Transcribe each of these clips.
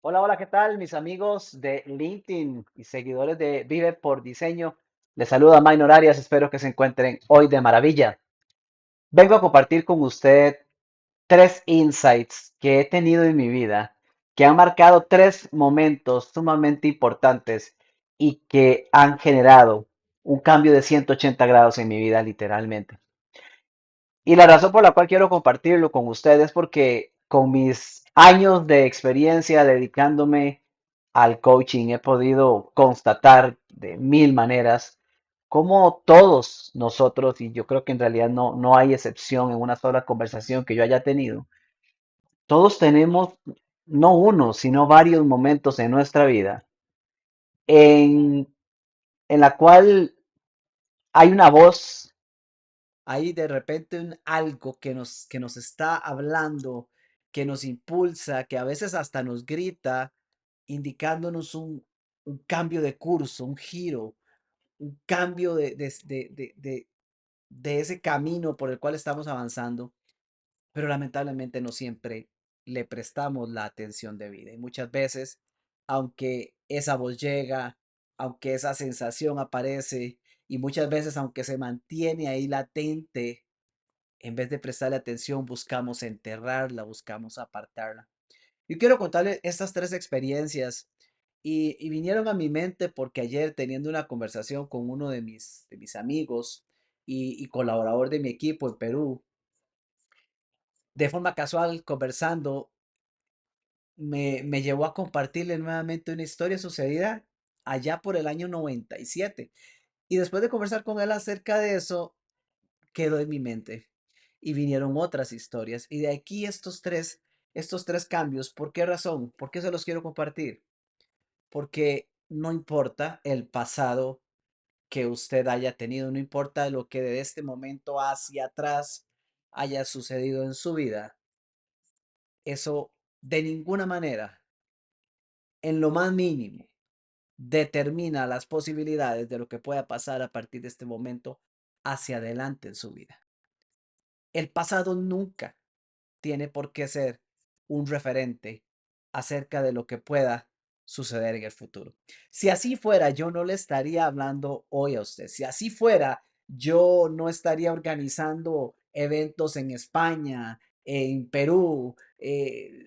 Hola, hola, ¿qué tal, mis amigos de LinkedIn y seguidores de Vive por Diseño? Les saluda Maynor Arias, espero que se encuentren hoy de maravilla. Vengo a compartir con usted tres insights que he tenido en mi vida, que han marcado tres momentos sumamente importantes y que han generado un cambio de 180 grados en mi vida, literalmente. Y la razón por la cual quiero compartirlo con ustedes es porque con mis años de experiencia dedicándome al coaching he podido constatar de mil maneras cómo todos nosotros, y yo creo que en realidad no hay excepción en una sola conversación que yo haya tenido, todos tenemos no uno, sino varios momentos en nuestra vida en, en la cual hay una voz. Hay de repente un algo que nos está hablando, que nos impulsa, que a veces hasta nos grita, indicándonos un cambio de curso, un giro, un cambio de ese camino por el cual estamos avanzando, pero lamentablemente no siempre le prestamos la atención debida. Y muchas veces, aunque esa voz llega, aunque esa sensación aparece, y muchas veces aunque se mantiene ahí latente, en vez de prestarle atención, buscamos enterrarla, buscamos apartarla. Yo quiero contarle estas tres experiencias y vinieron a mi mente porque ayer teniendo una conversación con uno de mis amigos y colaborador de mi equipo en Perú, de forma casual conversando, me llevó a compartirle nuevamente una historia sucedida allá por el año 97. Y después de conversar con él acerca de eso, quedó en mi mente y vinieron otras historias. Y de aquí estos tres cambios. ¿Por qué razón? ¿Por qué se los quiero compartir? Porque no importa el pasado que usted haya tenido, no importa lo que de este momento hacia atrás haya sucedido en su vida, eso de ninguna manera, en lo más mínimo, determina las posibilidades de lo que pueda pasar a partir de este momento hacia adelante en su vida. El pasado nunca tiene por qué ser un referente acerca de lo que pueda suceder en el futuro. Si así fuera, yo no le estaría hablando hoy a usted. Si así fuera, yo no estaría organizando eventos en España, en Perú,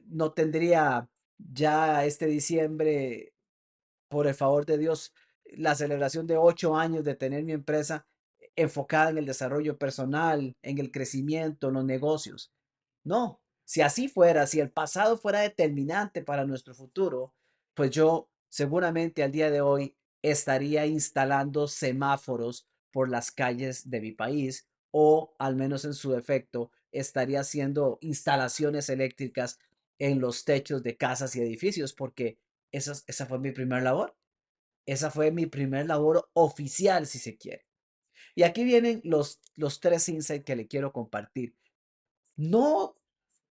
no tendría ya este diciembre, por el favor de Dios, la celebración de 8 años de tener mi empresa enfocada en el desarrollo personal, en el crecimiento, en los negocios. No, si así fuera, si el pasado fuera determinante para nuestro futuro, pues yo seguramente al día de hoy estaría instalando semáforos por las calles de mi país o al menos en su defecto estaría haciendo instalaciones eléctricas en los techos de casas y edificios porque esa fue mi primer labor. Esa fue mi primer labor oficial, si se quiere. Y aquí vienen los tres insights que le quiero compartir. No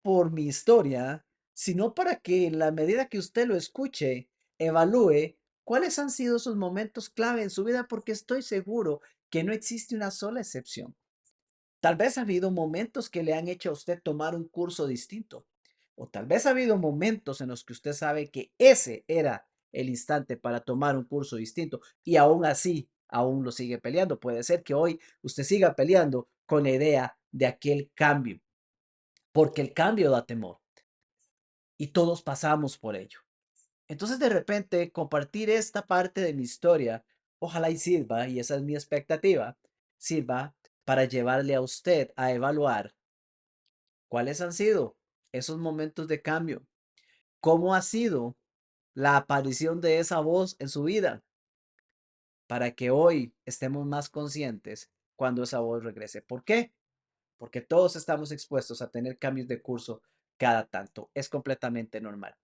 por mi historia, sino para que en la medida que usted lo escuche, evalúe cuáles han sido sus momentos clave en su vida, porque estoy seguro que no existe una sola excepción. Tal vez ha habido momentos que le han hecho a usted tomar un curso distinto, o tal vez ha habido momentos en los que usted sabe que ese era el instante para tomar un curso distinto y aún así, aún lo sigue peleando. Puede ser que hoy usted siga peleando con la idea de aquel cambio, porque el cambio da temor y todos pasamos por ello. Entonces, de repente, compartir esta parte de mi historia, ojalá y sirva, y esa es mi expectativa, sirva para llevarle a usted a evaluar cuáles han sido esos momentos de cambio, cómo ha sido la aparición de esa voz en su vida, para que hoy estemos más conscientes cuando esa voz regrese. ¿Por qué? Porque todos estamos expuestos a tener cambios de curso cada tanto. Es completamente normal.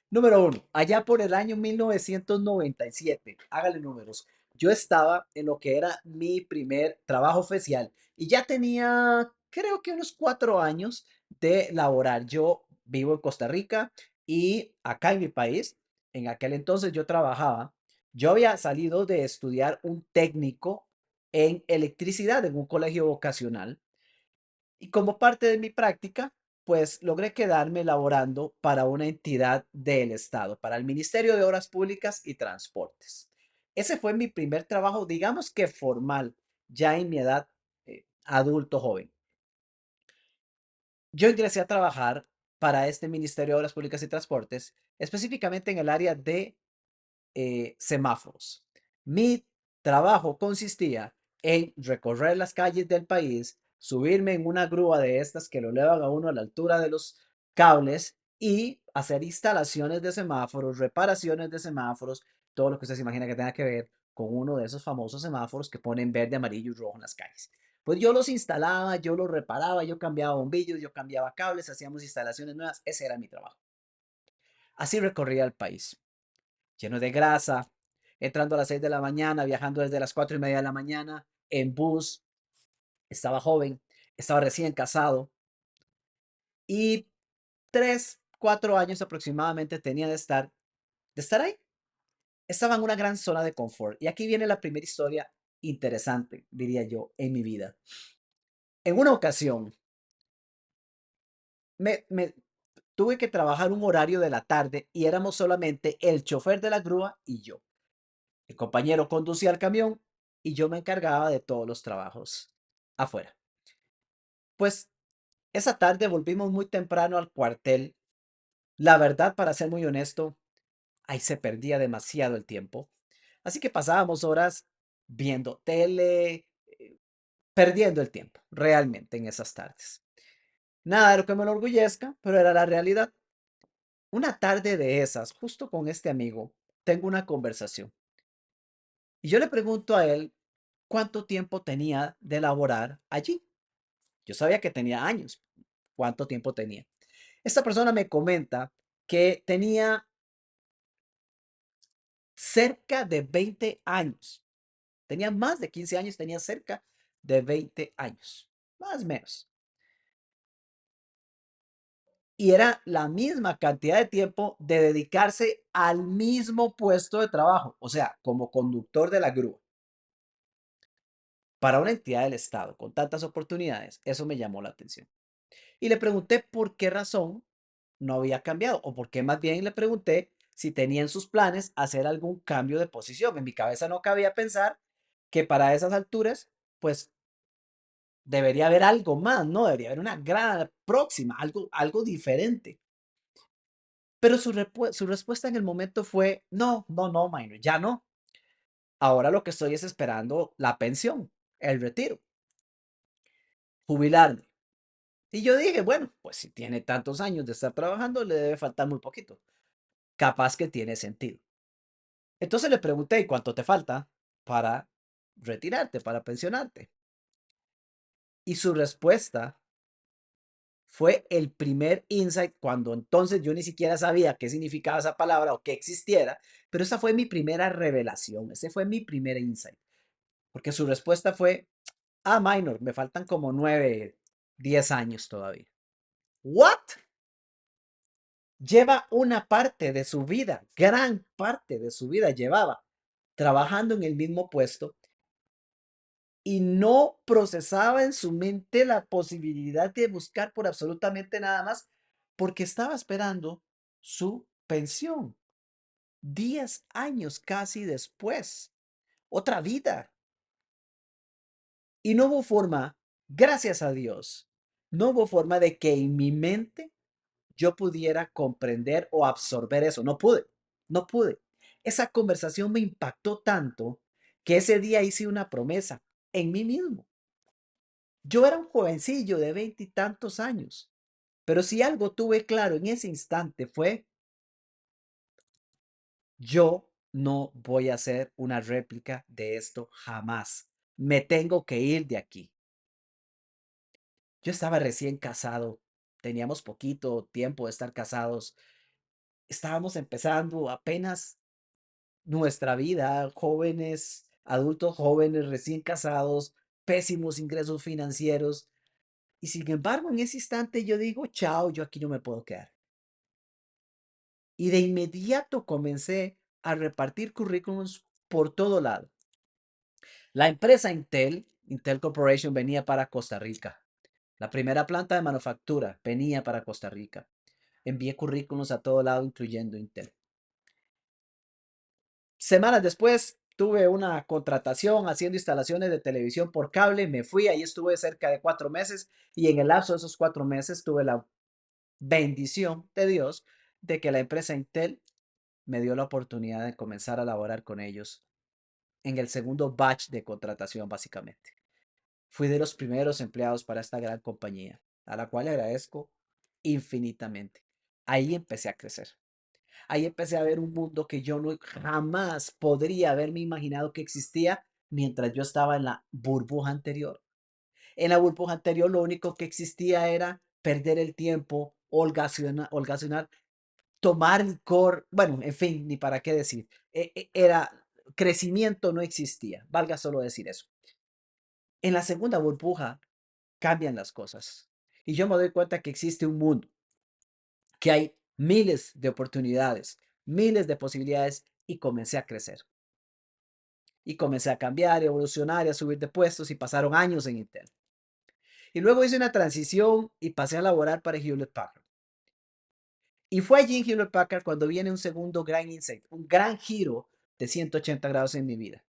Número uno, allá por el año 1997, hágale números, yo estaba en lo que era mi primer trabajo oficial y ya tenía, creo que unos 4 años de laborar. Yo vivo en Costa Rica y acá en mi país, en aquel entonces yo trabajaba, yo había salido de estudiar un técnico en electricidad en un colegio vocacional y como parte de mi práctica, pues logré quedarme laborando para una entidad del Estado, para el Ministerio de Obras Públicas y Transportes. Ese fue mi primer trabajo, digamos que formal, ya en mi edad adulto joven. Yo ingresé a trabajar para este Ministerio de Obras Públicas y Transportes, específicamente en el área de semáforos. Mi trabajo consistía en recorrer las calles del país, subirme en una grúa de estas que lo elevan a uno a la altura de los cables y hacer instalaciones de semáforos, reparaciones de semáforos, todo lo que usted se imagina que tenga que ver con uno de esos famosos semáforos que ponen verde, amarillo y rojo en las calles. Pues yo los instalaba, yo los reparaba, yo cambiaba bombillos, yo cambiaba cables, hacíamos instalaciones nuevas, ese era mi trabajo. Así recorría el país lleno de grasa, entrando a las 6 de la mañana, viajando desde las 4:30 de la mañana en bus. Estaba joven, estaba recién casado y 3, 4 años aproximadamente tenía de estar ahí. Estaba en una gran zona de confort. Y aquí viene la primera historia interesante, diría yo, en mi vida. En una ocasión, me tuve que trabajar un horario de la tarde y éramos solamente el chofer de la grúa y yo. El compañero conducía el camión y yo me encargaba de todos los trabajos afuera. Pues esa tarde volvimos muy temprano al cuartel. La verdad, para ser muy honesto, ahí se perdía demasiado el tiempo. Así que pasábamos horas viendo tele, perdiendo el tiempo realmente en esas tardes. Nada de lo que me enorgullezca, pero era la realidad. Una tarde de esas, justo con este amigo, tengo una conversación y yo le pregunto a él cuánto tiempo tenía de laborar allí. Yo sabía que tenía años. ¿Cuánto tiempo tenía? Esta persona me comenta que tenía cerca de 20 años. Tenía más de 15 años, tenía cerca de 20 años, más o menos. Y era la misma cantidad de tiempo de dedicarse al mismo puesto de trabajo, o sea, como conductor de la grúa. Para una entidad del Estado con tantas oportunidades, eso me llamó la atención. Y le pregunté por qué razón no había cambiado, o por qué más bien le pregunté si tenía en sus planes hacer algún cambio de posición. En mi cabeza no cabía pensar que para esas alturas, pues debería haber algo más, ¿no? Debería haber una gran próxima, algo diferente. Pero su respuesta en el momento fue, no, no, no, minor, ya no. Ahora lo que estoy es esperando la pensión, el retiro, jubilarme. Y yo dije, bueno, pues si tiene tantos años de estar trabajando, le debe faltar muy poquito. Capaz que tiene sentido. Entonces le pregunté, ¿y cuánto te falta para retirarte, para pensionarte? Y su respuesta fue el primer insight cuando entonces yo ni siquiera sabía qué significaba esa palabra o que existiera, pero esa fue mi primera revelación, ese fue mi primer insight, porque su respuesta fue, minor, me faltan como 9, 10 años todavía. ¿What? Lleva una parte de su vida, gran parte de su vida llevaba trabajando en el mismo puesto y no procesaba en su mente la posibilidad de buscar por absolutamente nada más porque estaba esperando su pensión. 10 años casi después, otra vida. Y no hubo forma, gracias a Dios, no hubo forma de que en mi mente yo pudiera comprender o absorber eso. No pude, no pude. Esa conversación me impactó tanto que ese día hice una promesa en mí mismo. Yo era un jovencillo de 20 y tantos años, pero si algo tuve claro en ese instante fue, yo no voy a hacer una réplica de esto jamás. Me tengo que ir de aquí. Yo estaba recién casado, teníamos poquito tiempo de estar casados, estábamos empezando apenas nuestra vida, jóvenes, adultos jóvenes, recién casados, pésimos ingresos financieros. Y sin embargo, en ese instante yo digo, chao, yo aquí no me puedo quedar. Y de inmediato comencé a repartir currículums por todo lado. La empresa Intel Corporation venía para Costa Rica. La primera planta de manufactura venía para Costa Rica. Envié currículums a todo lado, incluyendo Intel. Semanas después tuve una contratación haciendo instalaciones de televisión por cable, me fui, ahí estuve cerca de 4 meses y en el lapso de esos 4 meses tuve la bendición de Dios de que la empresa Intel me dio la oportunidad de comenzar a laborar con ellos en el segundo batch de contratación, básicamente. Fui de los primeros empleados para esta gran compañía, a la cual agradezco infinitamente. Ahí empecé a crecer. Ahí empecé a ver un mundo que yo no jamás podría haberme imaginado que existía mientras yo estaba en la burbuja anterior. En la burbuja anterior lo único que existía era perder el tiempo, holgazanar, tomar licor, bueno, en fin, ni para qué decir. Era crecimiento no existía, valga solo decir eso. En la segunda burbuja cambian las cosas y yo me doy cuenta que existe un mundo, que hay miles de oportunidades, miles de posibilidades y comencé a crecer. Y comencé a cambiar, evolucionar y a subir de puestos y pasaron años en Intel. Y luego hice una transición y pasé a laborar para Hewlett Packard. Y fue allí en Hewlett Packard cuando viene un segundo gran insight, un gran giro de 180 grados en mi vida.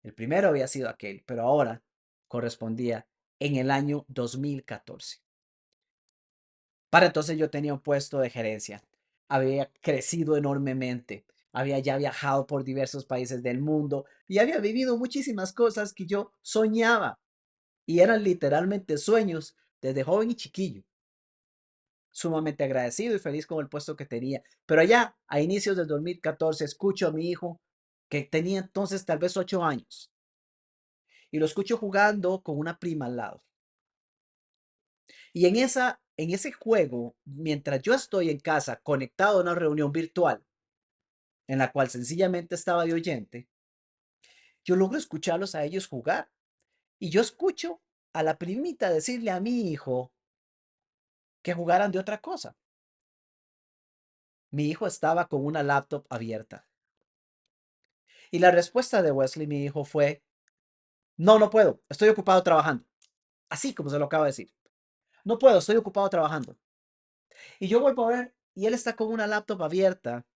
El primero había sido aquel, pero ahora correspondía en el año 2014. Para entonces yo tenía un puesto de gerencia. Había crecido enormemente. Había ya viajado por diversos países del mundo y había vivido muchísimas cosas que yo soñaba y eran literalmente sueños desde joven y chiquillo. Sumamente agradecido y feliz con el puesto que tenía. Pero allá, a inicios del 2014, escucho a mi hijo, que tenía entonces tal vez 8 años, y lo escucho jugando con una prima al lado. Y en ese juego, mientras yo estoy en casa conectado a una reunión virtual, en la cual sencillamente estaba de oyente, yo logro escucharlos a ellos jugar. Y yo escucho a la primita decirle a mi hijo que jugaran de otra cosa. Mi hijo estaba con una laptop abierta. Y la respuesta de Wesley, mi hijo, fue, no, no puedo, estoy ocupado trabajando. Así como se lo acaba de decir. No puedo, estoy ocupado trabajando. Y yo vuelvo a ver, y él está con una laptop abierta.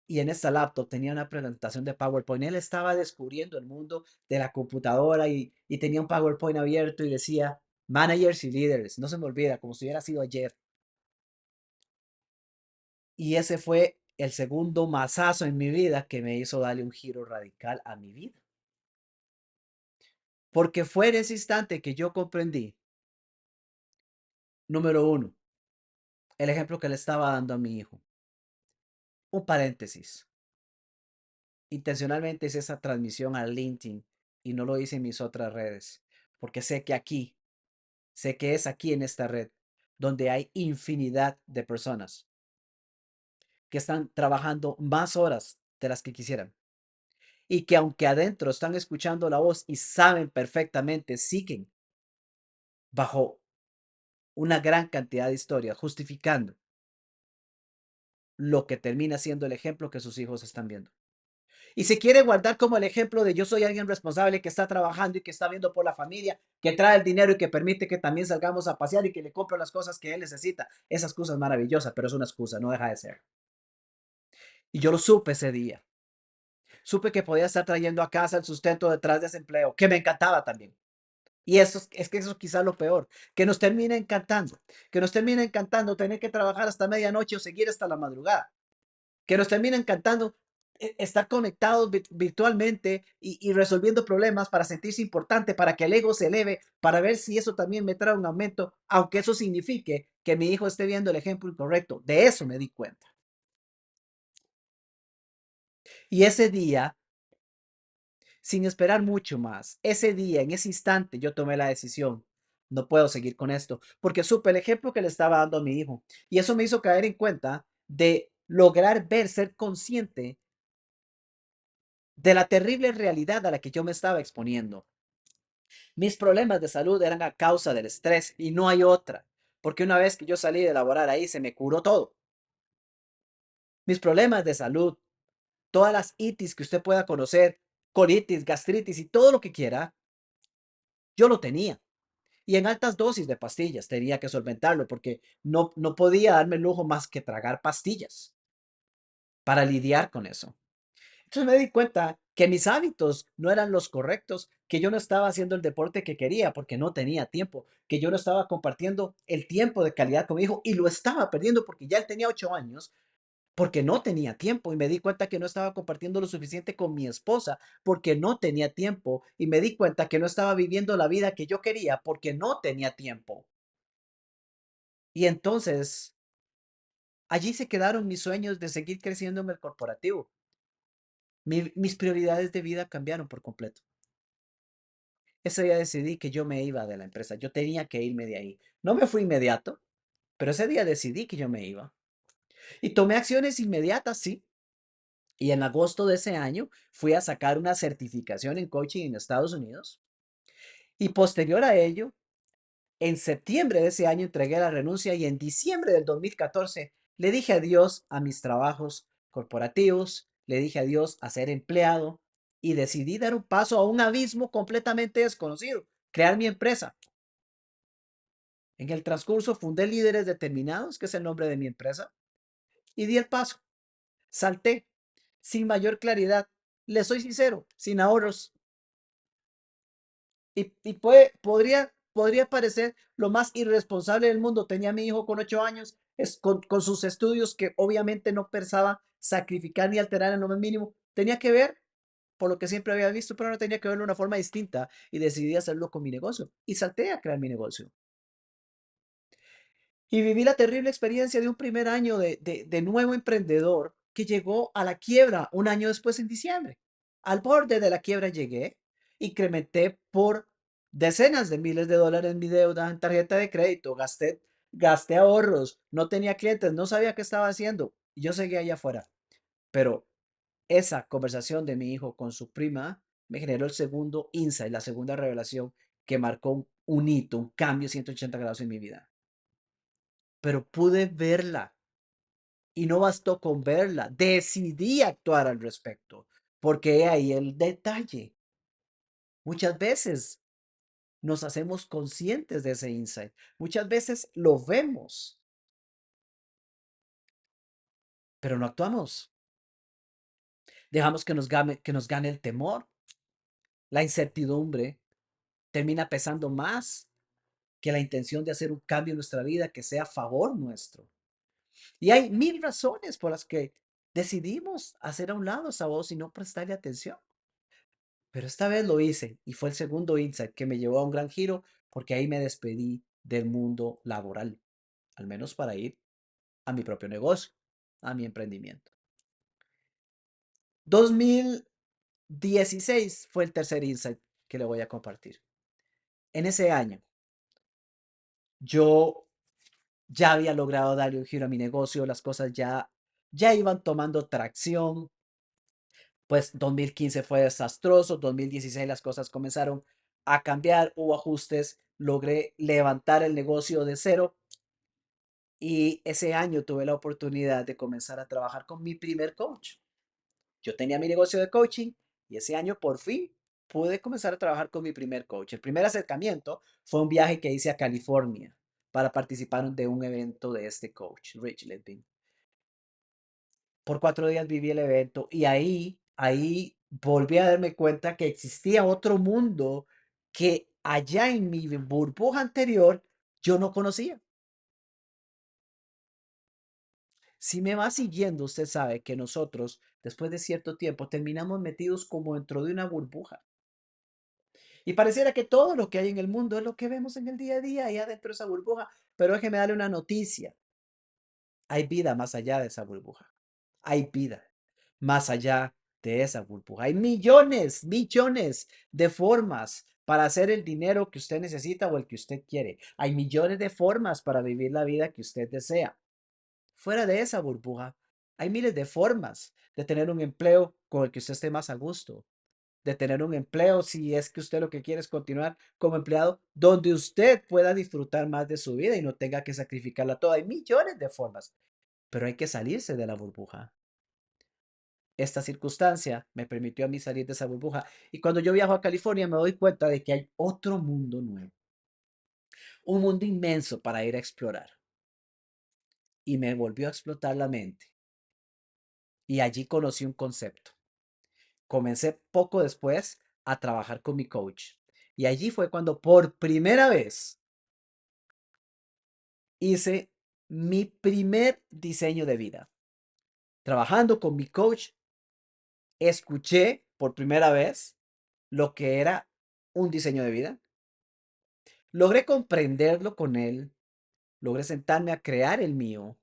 Y en esta laptop tenía una presentación de PowerPoint. Él estaba descubriendo el mundo de la computadora y tenía un PowerPoint abierto y decía, managers y leaders. No se me olvida, como si hubiera sido ayer. Y ese fue el segundo mazazo en mi vida que me hizo darle un giro radical a mi vida. Porque fue en ese instante que yo comprendí, número uno, el ejemplo que le estaba dando a mi hijo. Un paréntesis. Intencionalmente hice esa transmisión a LinkedIn y no lo hice en mis otras redes, porque sé que es aquí en esta red donde hay infinidad de personas que están trabajando más horas de las que quisieran y que aunque adentro están escuchando la voz y saben perfectamente, siguen bajo una gran cantidad de historias justificando lo que termina siendo el ejemplo que sus hijos están viendo. Y se quiere guardar como el ejemplo de yo soy alguien responsable que está trabajando y que está viendo por la familia, que trae el dinero y que permite que también salgamos a pasear y que le compro las cosas que él necesita. Esa excusa es maravillosa, pero es una excusa, no deja de ser. Y yo lo supe ese día. Supe que podía estar trayendo a casa el sustento detrás de ese empleo, que me encantaba también. Y eso es que eso es quizás lo peor, que nos termina encantando tener que trabajar hasta medianoche o seguir hasta la madrugada, que nos termina encantando estar conectados virtualmente y resolviendo problemas para sentirse importante, para que el ego se eleve, para ver si eso también me trae un aumento, aunque eso signifique que mi hijo esté viendo el ejemplo incorrecto. De eso me di cuenta. Y ese día, sin esperar mucho más, ese día, en ese instante, yo tomé la decisión. No puedo seguir con esto, porque supe el ejemplo que le estaba dando a mi hijo. Y eso me hizo caer en cuenta de lograr ver, ser consciente de la terrible realidad a la que yo me estaba exponiendo. Mis problemas de salud eran a causa del estrés y no hay otra, porque una vez que yo salí de laborar ahí se me curó todo. Mis problemas de salud, todas las itis que usted pueda conocer, colitis, gastritis y todo lo que quiera, yo lo tenía. y en altas dosis de pastillas. Tenía que solventarlo porque no podía darme el lujo más que tragar pastillas para lidiar con eso. Entonces me di cuenta que mis hábitos no eran los correctos, que yo no estaba haciendo el deporte que quería porque no tenía tiempo, que yo no estaba compartiendo el tiempo de calidad con mi hijo y lo estaba perdiendo porque ya él tenía 8 años, porque no tenía tiempo y me di cuenta que no estaba compartiendo lo suficiente con mi esposa porque no tenía tiempo y me di cuenta que no estaba viviendo la vida que yo quería porque no tenía tiempo. Y entonces allí se quedaron mis sueños de seguir creciendo en el corporativo. Mis prioridades de vida cambiaron por completo. Ese día decidí que yo me iba de la empresa. Yo tenía que irme de ahí. No me fui inmediato, pero ese día decidí que yo me iba. Y tomé acciones inmediatas, sí. Y en agosto de ese año fui a sacar una certificación en coaching en Estados Unidos. Y posterior a ello, en septiembre de ese año entregué la renuncia y en diciembre del 2014 le dije adiós a mis trabajos corporativos, le dije adiós a ser empleado y decidí dar un paso a un abismo completamente desconocido, crear mi empresa. En el transcurso fundé Líderes Determinados, que es el nombre de mi empresa, y di el paso. Salté sin mayor claridad. Le soy sincero, sin ahorros. Podría parecer lo más irresponsable del mundo. Tenía a mi hijo con 8 años, con sus estudios que obviamente no pensaba sacrificar ni alterar en lo más mínimo. Tenía que ver por lo que siempre había visto, pero ahora tenía que verlo de una forma distinta y decidí hacerlo con mi negocio. Y salté a crear mi negocio. Y viví la terrible experiencia de un primer año de nuevo emprendedor que llegó a la quiebra un año después en diciembre. Al borde de la quiebra llegué, incrementé por decenas de miles de dólares mi deuda en tarjeta de crédito, gasté ahorros, no tenía clientes, no sabía qué estaba haciendo y yo seguía allá afuera. Pero esa conversación de mi hijo con su prima me generó el segundo insight, la segunda revelación que marcó un hito, un cambio 180 grados en mi vida. Pero pude verla y no bastó con verla, decidí actuar al respecto, porque he ahí el detalle. Muchas veces nos hacemos conscientes de ese insight, muchas veces lo vemos, pero no actuamos. Dejamos que nos gane el temor, la incertidumbre termina pesando más que la intención de hacer un cambio en nuestra vida que sea a favor nuestro. Y hay mil razones por las que decidimos hacer a un lado esa voz y no prestarle atención. Pero esta vez lo hice y fue el segundo insight que me llevó a un gran giro porque ahí me despedí del mundo laboral, al menos para ir a mi propio negocio, a mi emprendimiento. 2016 fue el tercer insight que le voy a compartir. En ese año, yo ya había logrado darle un giro a mi negocio, las cosas ya iban tomando tracción. Pues 2015 fue desastroso, 2016 las cosas comenzaron a cambiar, hubo ajustes, logré levantar el negocio de cero y ese año tuve la oportunidad de comenzar a trabajar con mi primer coach. Yo tenía mi negocio de coaching y ese año por fin pude comenzar a trabajar con mi primer coach. El primer acercamiento fue un viaje que hice a California para participar de un evento de este coach, Rich Litvin. Por 4 días viví el evento y ahí volví a darme cuenta que existía otro mundo que allá en mi burbuja anterior yo no conocía. Si me va siguiendo, usted sabe que nosotros, después de cierto tiempo, terminamos metidos como dentro de una burbuja. Y pareciera que todo lo que hay en el mundo es lo que vemos en el día a día, allá dentro de esa burbuja. Pero déjeme darle una noticia. Hay vida más allá de esa burbuja. Hay vida más allá de esa burbuja. Hay millones, millones de formas para hacer el dinero que usted necesita o el que usted quiere. Hay millones de formas para vivir la vida que usted desea. Fuera de esa burbuja, hay miles de formas de tener un empleo con el que usted esté más a gusto, de tener un empleo si es que usted lo que quiere es continuar como empleado, donde usted pueda disfrutar más de su vida y no tenga que sacrificarla toda. Hay millones de formas, pero hay que salirse de la burbuja. Esta circunstancia me permitió a mí salir de esa burbuja y cuando yo viajo a California me doy cuenta de que hay otro mundo nuevo. un mundo inmenso para ir a explorar. Y me volvió a explotar la mente. Y allí conocí un concepto. Comencé poco después a trabajar con mi coach. Y allí fue cuando por primera vez hice mi primer diseño de vida. Trabajando con mi coach, escuché por primera vez lo que era un diseño de vida. Logré comprenderlo con él, logré sentarme a crear el mío.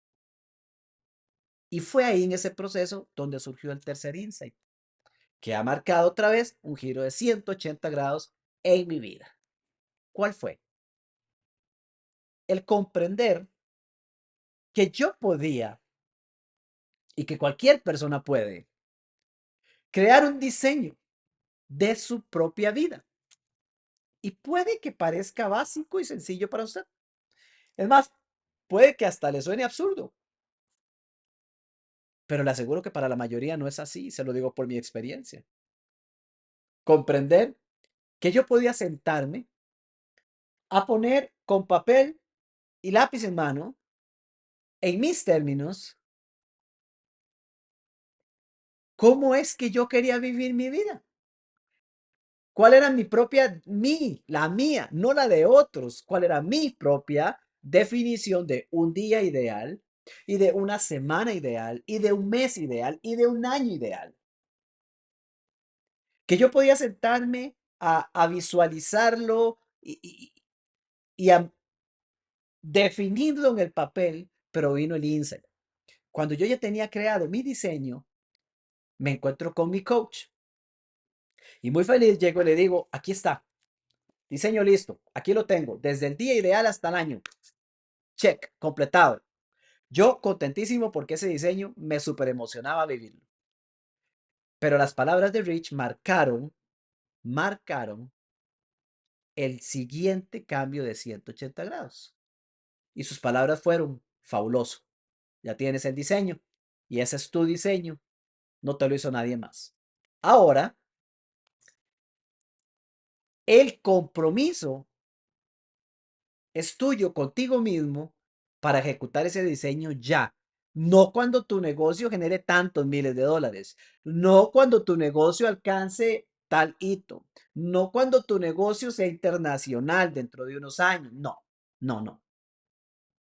Y fue ahí en ese proceso donde surgió el tercer insight, que ha marcado otra vez un giro de 180 grados en mi vida. ¿Cuál fue? El comprender que yo podía y que cualquier persona puede crear un diseño de su propia vida. Y puede que parezca básico y sencillo para usted. Es más, puede que hasta le suene absurdo, pero le aseguro que para la mayoría no es así, se lo digo por mi experiencia. Comprender que yo podía sentarme a poner con papel y lápiz en mano, en mis términos, cómo es que yo quería vivir mi vida. ¿Cuál era mi propia, la mía, no la de otros? ¿Cuál era mi propia definición de un día ideal y de una semana ideal y de un mes ideal y de un año ideal? Que yo podía sentarme a visualizarlo y a definirlo en el papel, pero vino el insight. Cuando yo ya tenía creado mi diseño, me encuentro con mi coach y muy feliz llego y le digo, aquí está, diseño listo, aquí lo tengo, desde el día ideal hasta el año. Check, completado. Yo contentísimo porque ese diseño me súper emocionaba vivirlo. Pero las palabras de Rich marcaron el siguiente cambio de 180 grados. Y sus palabras fueron, fabuloso, ya tienes el diseño y ese es tu diseño, no te lo hizo nadie más. Ahora, el compromiso es tuyo contigo mismo para ejecutar ese diseño ya. No cuando tu negocio genere tantos miles de dólares. No cuando tu negocio alcance tal hito. No cuando tu negocio sea internacional dentro de unos años. No, no, no.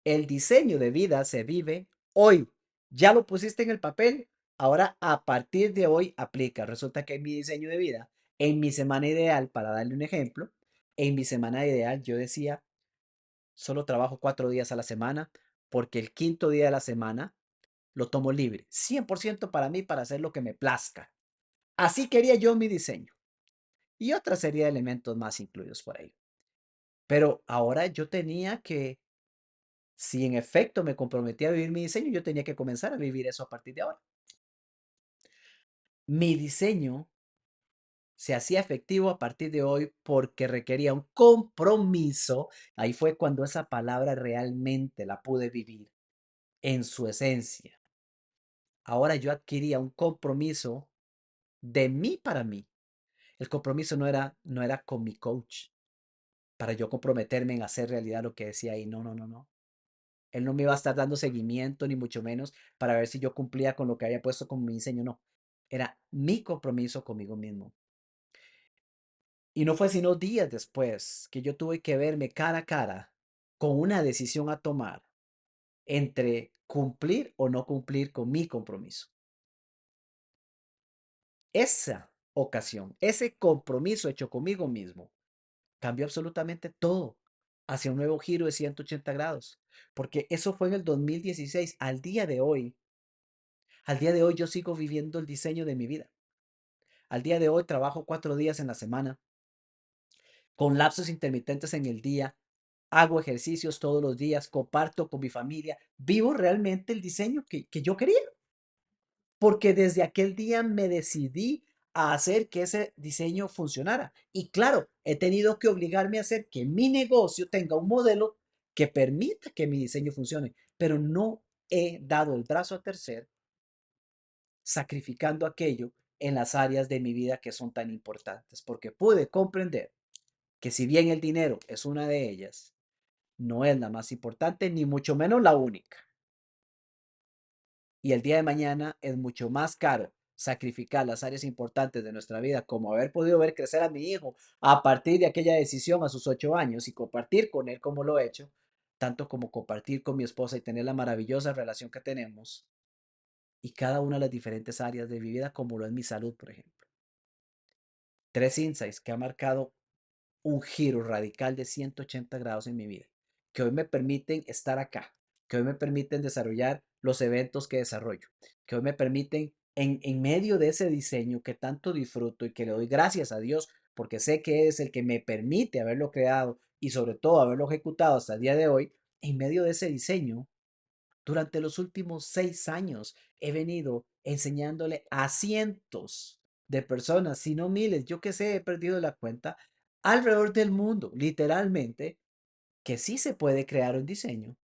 El diseño de vida se vive hoy. Ya lo pusiste en el papel. Ahora, a partir de hoy, aplica. Resulta que en mi diseño de vida, en mi semana ideal, para darle un ejemplo, en mi semana ideal yo decía, solo trabajo 4 días a la semana porque el quinto día de la semana lo tomo libre, 100% para mí, para hacer lo que me plazca. Así quería yo mi diseño y otra serie de elementos más incluidos por ahí. Pero ahora yo tenía que, si en efecto me comprometí a vivir mi diseño, yo tenía que comenzar a vivir eso a partir de ahora. Mi diseño se hacía efectivo a partir de hoy porque requería un compromiso. Ahí fue cuando esa palabra realmente la pude vivir en su esencia. Ahora yo adquiría un compromiso de mí para mí. El compromiso no era con mi coach para yo comprometerme en hacer realidad lo que decía ahí. No, no, no, no. Él no me iba a estar dando seguimiento, ni mucho menos para ver si yo cumplía con lo que había puesto como mi diseño. No, era mi compromiso conmigo mismo. Y no fue sino días después que yo tuve que verme cara a cara con una decisión a tomar entre cumplir o no cumplir con mi compromiso. Esa ocasión, ese compromiso hecho conmigo mismo, cambió absolutamente todo hacia un nuevo giro de 180 grados, porque eso fue en el 2016. Al día de hoy yo sigo viviendo el diseño de mi vida. Al día de hoy trabajo 4 días en la semana, con lapsos intermitentes en el día, hago ejercicios todos los días, comparto con mi familia, vivo realmente el diseño que yo quería. Porque desde aquel día me decidí a hacer que ese diseño funcionara. Y claro, he tenido que obligarme a hacer que mi negocio tenga un modelo que permita que mi diseño funcione, pero no he dado el brazo a torcer sacrificando aquello en las áreas de mi vida que son tan importantes, porque pude comprender que si bien el dinero es una de ellas, no es la más importante, ni mucho menos la única. Y el día de mañana es mucho más caro sacrificar las áreas importantes de nuestra vida, como haber podido ver crecer a mi hijo a partir de aquella decisión a sus 8 años y compartir con él como lo he hecho, tanto como compartir con mi esposa y tener la maravillosa relación que tenemos y cada una de las diferentes áreas de mi vida, como lo es mi salud, por ejemplo. Tres insights que ha marcado un giro radical de 180 grados en mi vida, que hoy me permiten estar acá, que hoy me permiten desarrollar los eventos que desarrollo, que hoy me permiten, en medio de ese diseño que tanto disfruto y que le doy gracias a Dios, porque sé que es el que me permite haberlo creado y sobre todo haberlo ejecutado hasta el día de hoy, en medio de ese diseño, durante los últimos 6 años he venido enseñándole a cientos de personas, si no miles, yo que sé, he perdido la cuenta, alrededor del mundo, literalmente, que sí se puede crear un diseño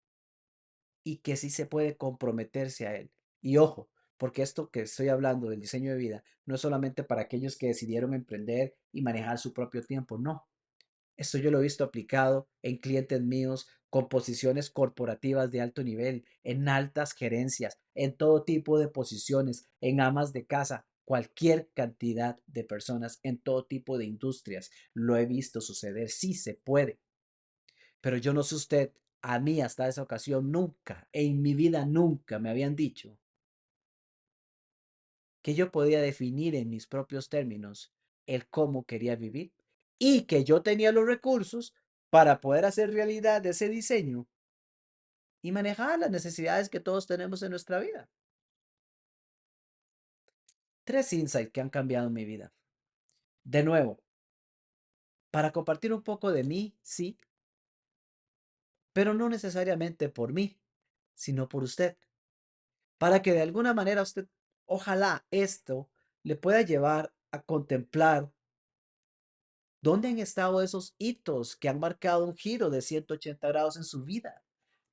y que sí se puede comprometerse a él. Y ojo, porque esto que estoy hablando del diseño de vida no es solamente para aquellos que decidieron emprender y manejar su propio tiempo, no. Esto yo lo he visto aplicado en clientes míos con posiciones corporativas de alto nivel, en altas gerencias, en todo tipo de posiciones, en amas de casa, cualquier cantidad de personas, en todo tipo de industrias. Lo he visto suceder, sí se puede. Pero yo no sé usted, a mí hasta esa ocasión nunca, en mi vida nunca me habían dicho que yo podía definir en mis propios términos el cómo quería vivir y que yo tenía los recursos para poder hacer realidad ese diseño y manejar las necesidades que todos tenemos en nuestra vida. Tres insights que han cambiado mi vida. De nuevo, para compartir un poco de mí, sí, pero no necesariamente por mí, sino por usted. Para que de alguna manera usted, ojalá esto le pueda llevar a contemplar dónde han estado esos hitos que han marcado un giro de 180 grados en su vida.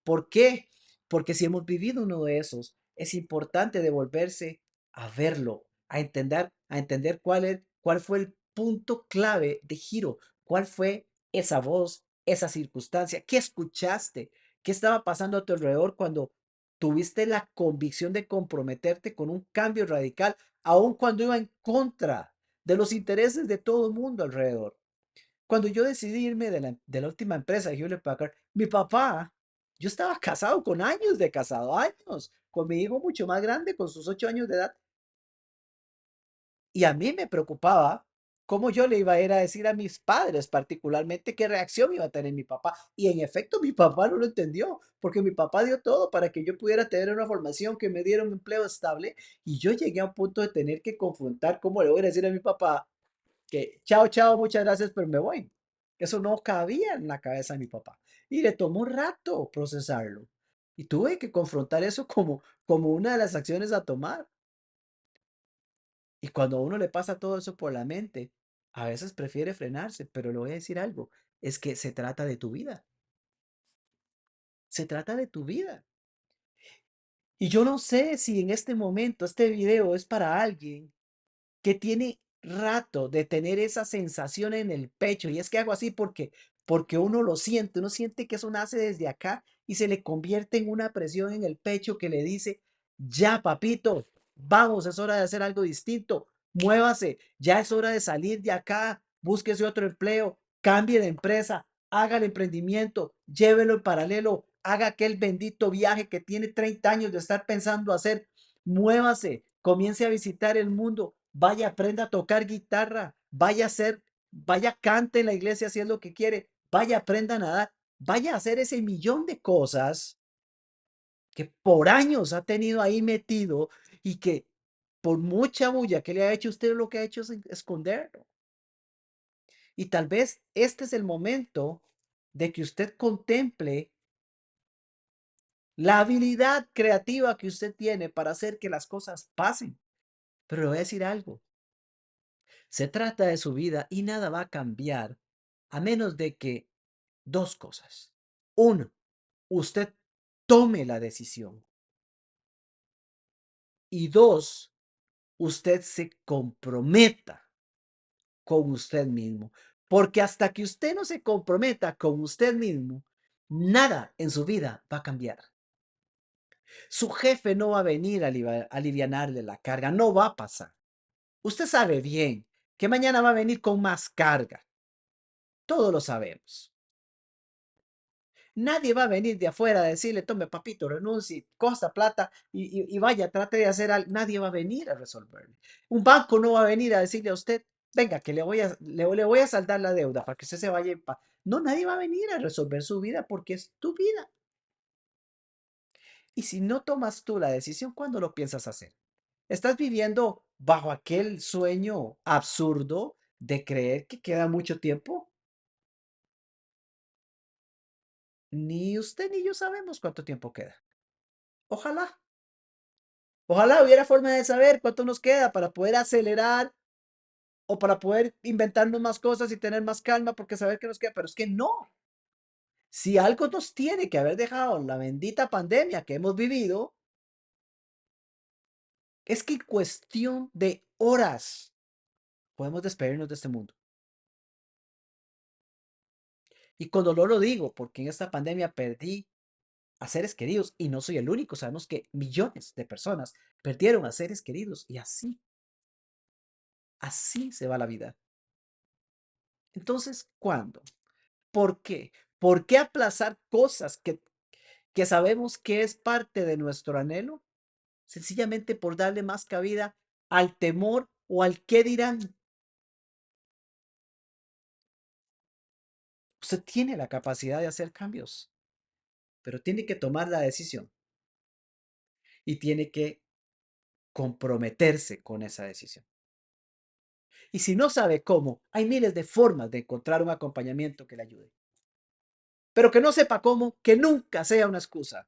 ¿Por qué? Porque si hemos vivido uno de esos, es importante devolverse a verlo, a entender cuál fue el punto clave de giro, cuál fue esa voz, esa circunstancia, qué escuchaste, qué estaba pasando a tu alrededor cuando tuviste la convicción de comprometerte con un cambio radical, aun cuando iba en contra de los intereses de todo el mundo alrededor. Cuando yo decidí irme de la última empresa de Hewlett Packard, mi papá, yo estaba casado con años de casado, años, con mi hijo mucho más grande, con sus 8 años de edad, y a mí me preocupaba cómo yo le iba a ir a decir a mis padres, particularmente, qué reacción iba a tener mi papá. Y en efecto, mi papá no lo entendió, porque mi papá dio todo para que yo pudiera tener una formación que me diera un empleo estable, y yo llegué a un punto de tener que confrontar cómo le voy a decir a mi papá que chao, chao, muchas gracias, pero me voy. Eso no cabía en la cabeza de mi papá. Y le tomó un rato procesarlo. Y tuve que confrontar eso como una de las acciones a tomar. Y cuando a uno le pasa todo eso por la mente, a veces prefiere frenarse, pero le voy a decir algo, es que se trata de tu vida. Se trata de tu vida. Y yo no sé si en este momento este video es para alguien que tiene rato de tener esa sensación en el pecho. Y es que hago así porque uno siente que eso nace desde acá y se le convierte en una presión en el pecho que le dice, ya papito, vamos, es hora de hacer algo distinto, muévase, ya es hora de salir de acá, búsquese otro empleo, cambie de empresa, haga el emprendimiento, llévelo en paralelo, haga aquel bendito viaje que tiene 30 años de estar pensando hacer. Muévase, comience a visitar el mundo, vaya, aprenda a tocar guitarra, vaya a hacer, vaya, cante en la iglesia si es lo que quiere, vaya, aprenda a nadar, vaya a hacer ese millón de cosas que por años ha tenido ahí metido y que por mucha bulla que le ha hecho usted, lo que ha hecho es esconderlo. Y tal vez este es el momento de que usted contemple la habilidad creativa que usted tiene para hacer que las cosas pasen. Pero le voy a decir algo. Se trata de su vida y nada va a cambiar a menos de que dos cosas. Uno, usted tome la decisión. Y dos, usted se comprometa con usted mismo. Porque hasta que usted no se comprometa con usted mismo, Nada en su vida va a cambiar. Su jefe no va a venir a alivianarle la carga, no va a pasar. Usted sabe bien que mañana va a venir con más carga. Todos lo sabemos. Nadie va a venir de afuera a decirle, tome papito, renuncie, costa plata y vaya, trate de hacer algo. Nadie va a venir a resolverle. Un banco no va a venir a decirle a usted, venga, que le voy a saldar la deuda para que usted se vaya en paz. No, nadie va a venir a resolver su vida porque es tu vida. Y si no tomas tú la decisión, ¿cuándo lo piensas hacer? ¿Estás viviendo bajo aquel sueño absurdo de creer que queda mucho tiempo? Ni usted ni yo sabemos cuánto tiempo queda. Ojalá. Ojalá hubiera forma de saber cuánto nos queda para poder acelerar o para poder inventarnos más cosas y tener más calma porque saber que nos queda, pero es que no. Si algo nos tiene que haber dejado la bendita pandemia que hemos vivido, es que en cuestión de horas podemos despedirnos de este mundo. Y con dolor lo digo, porque en esta pandemia perdí a seres queridos y no soy el único. Sabemos que millones de personas perdieron a seres queridos y así se va la vida. Entonces, ¿cuándo? ¿Por qué? ¿Por qué aplazar cosas que sabemos que es parte de nuestro anhelo? Sencillamente por darle más cabida al temor o al qué dirán. Usted tiene la capacidad de hacer cambios, pero tiene que tomar la decisión y tiene que comprometerse con esa decisión. Y si no sabe cómo, hay miles de formas de encontrar un acompañamiento que le ayude. Pero que no sepa cómo, que nunca sea una excusa.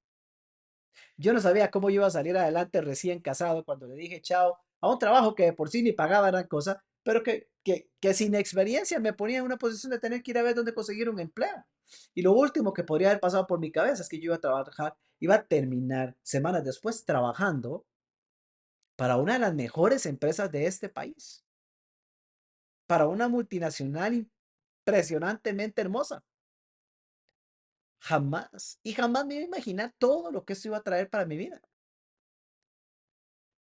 Yo no sabía cómo iba a salir adelante recién casado cuando le dije chao a un trabajo que de por sí ni pagaba gran cosa, pero que sin experiencia me ponía en una posición de tener que ir a ver dónde conseguir un empleo. Y lo último que podría haber pasado por mi cabeza es que yo iba a trabajar, iba a terminar semanas después trabajando para una de las mejores empresas de este país, para una multinacional impresionantemente hermosa. Jamás, y jamás me iba a imaginar todo lo que esto iba a traer para mi vida.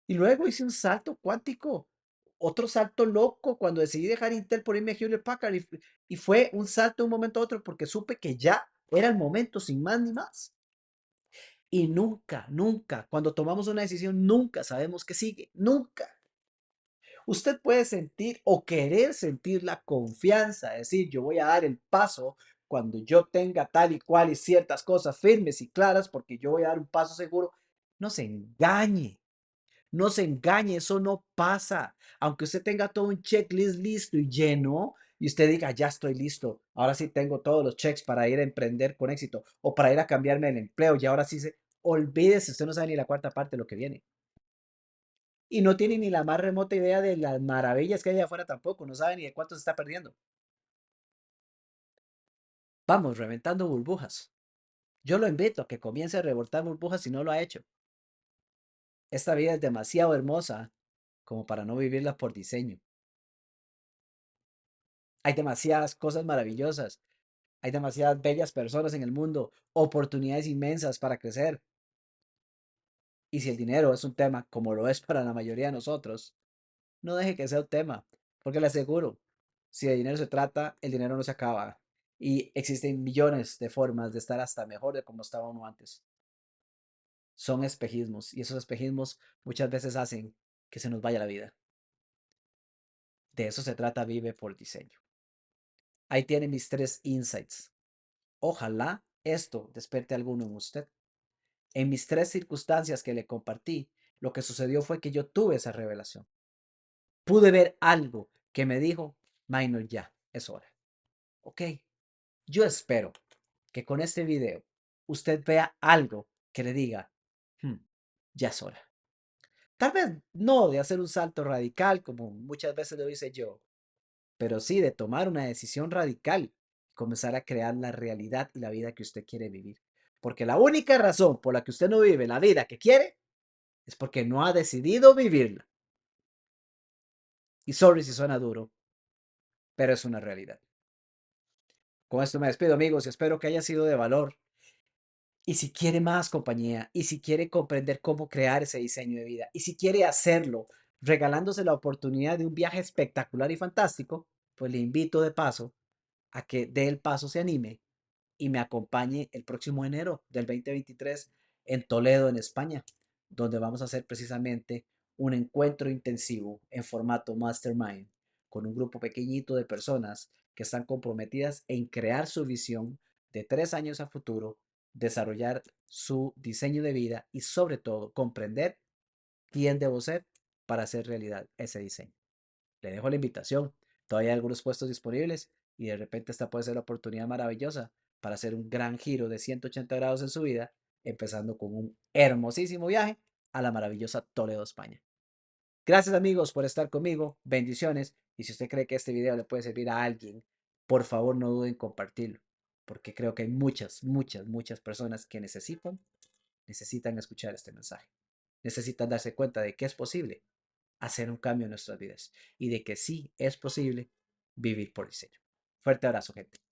Y luego hice un salto cuántico, otro salto loco cuando decidí dejar Intel por irme a Hewlett Packard y fue un salto de un momento a otro porque supe que ya era el momento sin más ni más. Y nunca, nunca, cuando tomamos una decisión, nunca sabemos qué sigue, nunca. Usted puede sentir o querer sentir la confianza, decir, yo voy a dar el paso cuando yo tenga tal y cual y ciertas cosas firmes y claras porque yo voy a dar un paso seguro. No se engañe. No se engañe, eso no pasa. Aunque usted tenga todo un checklist listo y lleno, y usted diga, ya estoy listo, ahora sí tengo todos los checks para ir a emprender con éxito o para ir a cambiarme el empleo, y ahora sí se, olvídese, usted no sabe ni la cuarta parte de lo que viene. Y no tiene ni la más remota idea de las maravillas que hay allá afuera tampoco, no sabe ni de cuánto se está perdiendo. Vamos, reventando burbujas. Yo lo invito a que comience a revoltar burbujas si no lo ha hecho. Esta vida es demasiado hermosa como para no vivirla por diseño. Hay demasiadas cosas maravillosas. Hay demasiadas bellas personas en el mundo, oportunidades inmensas para crecer. Y si el dinero es un tema, como lo es para la mayoría de nosotros, no deje que sea un tema, porque le aseguro, si de dinero se trata, el dinero no se acaba. Y existen millones de formas de estar hasta mejor de como estaba uno antes. Son espejismos y esos espejismos muchas veces hacen que se nos vaya la vida. De eso se trata Vive por Diseño. Ahí tienen mis 3 insights. Ojalá esto despierte alguno en usted. En mis 3 circunstancias que le compartí, lo que sucedió fue que yo tuve esa revelación. Pude ver algo que me dijo, Minor, ya, es hora. Ok, yo espero que con este video usted vea algo que le diga, "Hmm, ya es hora". Tal vez no de hacer un salto radical como muchas veces lo hice yo, pero sí de tomar una decisión radical, comenzar a crear la realidad y la vida que usted quiere vivir. Porque la única razón por la que usted no vive la vida que quiere es porque no ha decidido vivirla. Y sorry si suena duro, pero es una realidad. Con esto me despido, amigos, y espero que haya sido de valor. Y si quiere más compañía, y si quiere comprender cómo crear ese diseño de vida, y si quiere hacerlo regalándose la oportunidad de un viaje espectacular y fantástico, pues le invito de paso a que dé el paso, se anime y me acompañe el próximo enero del 2023 en Toledo, en España, donde vamos a hacer precisamente un encuentro intensivo en formato mastermind con un grupo pequeñito de personas que están comprometidas en crear su visión de 3 años a futuro, desarrollar su diseño de vida y sobre todo comprender quién debo ser para hacer realidad ese diseño. Le dejo la invitación. Todavía hay algunos puestos disponibles y de repente esta puede ser la oportunidad maravillosa para hacer un gran giro de 180 grados en su vida, empezando con un hermosísimo viaje a la maravillosa Toledo, España. Gracias amigos por estar conmigo, bendiciones y si usted cree que este video le puede servir a alguien, por favor no duden en compartirlo, porque creo que hay muchas personas que necesitan escuchar este mensaje, necesitan darse cuenta de que es posible hacer un cambio en nuestras vidas y de que sí es posible vivir por diseño. Fuerte abrazo, gente.